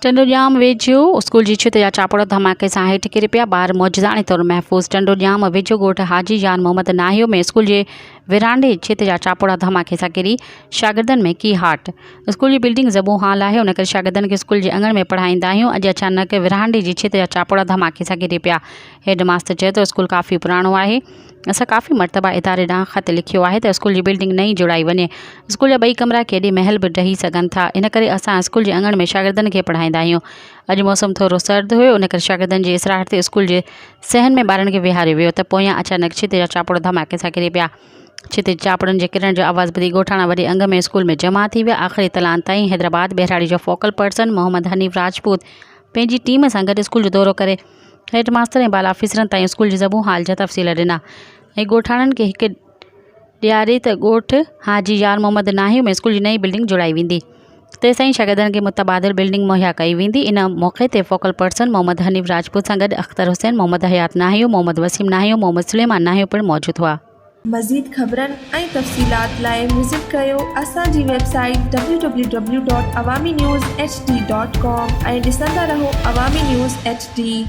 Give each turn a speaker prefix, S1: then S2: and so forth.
S1: टंडोजाम वेझो स्कूल जी छित जा चापड़ धमाके सां हेठि किरी पिया। ॿार मौजज़ाने तौरु महफ़ूज़। टंडोजाम वेझो ॻोठ हाजी जान मोहम्मद नाहियो में स्कूल जे विरांडे छित जा चापड़ धमाके सां किरी शागिर्दनि में की हाट। स्कूल जी बिल्डिंग ज़बो हाल आहे, उन करे शागिर्दनि खे स्कूल जे अङण में पढ़ाईंदा आहियूं। अॼु अचानक विरांडे जी छित जा चापड़ धमाके सां किरी पिया। हेड मास्टर चए थो स्कूल काफ़ी पुराणो आहे, असां काफ़ी मरतबा इदारे ॾांहुं ख़त लिखियो आहे त स्कूल जी बिल्डिंग नई जुड़ाई वञे। स्कूल जा 2 कमरा केॾे महल बि ढही सघनि था, इन करे असां स्कूल जे अङण में शागिर्दनि खे पढ़ाईंदा आहियूं। अॼु मौसम थोरो सर्द हुयो, उन करे शागिर्दनि जी इसराहट ते स्कूल जे सहन में ॿारनि खे विहारियो वियो त पोयां अचानक छित जा चापड़ धमाके सां किरी पिया। छित चापड़नि जे किरण जो आवाज़ ॿुधी ॻोठाणा वॾे अंग में स्कूल में जमा थी विया। आख़िरी इतलान ताईं हैदराबाद बेहराड़ी जो फोकल पर्सन मोहम्मद हनीफ़ राजपूत पंहिंजी टीम सां गॾु स्कूल जो दौरो करे हेड मास्टर ऐं बाला ऑफिसरनि ताईं स्कूल जे ज़बू हाल जा तफ़सील ॾिना ऐं ॻोठाणनि खे हिकु ॾियारे त ॻोठ हाजी यार मोहम्मद नाहियो में स्कूल जी नई बिल्डिंग जुड़ाई वेंदी। तेसिताईं शागिर्दनि खे मुतबादिल बिल्डिंग मुहैया कई वेंदी। इन मौक़े ते फोकल पर्सन मोहम्मद हनीफ़ राजपूत सां गॾु अख्तर हुसैन, मोहम्मद हयात नाहियो, मोहम्मद वसीम नाहियो, मोहम्मद सुलेमान नाहियो पिणु मौजूदु हुआ।
S2: मज़ीद ख़बरनि ऐं तफ़सीलात लाइ विज़िट कयो असांजी वेबसाइट www.awamiNewsHD.com ऐं ॾिसंदा रहो अवामी न्यूज़ HD।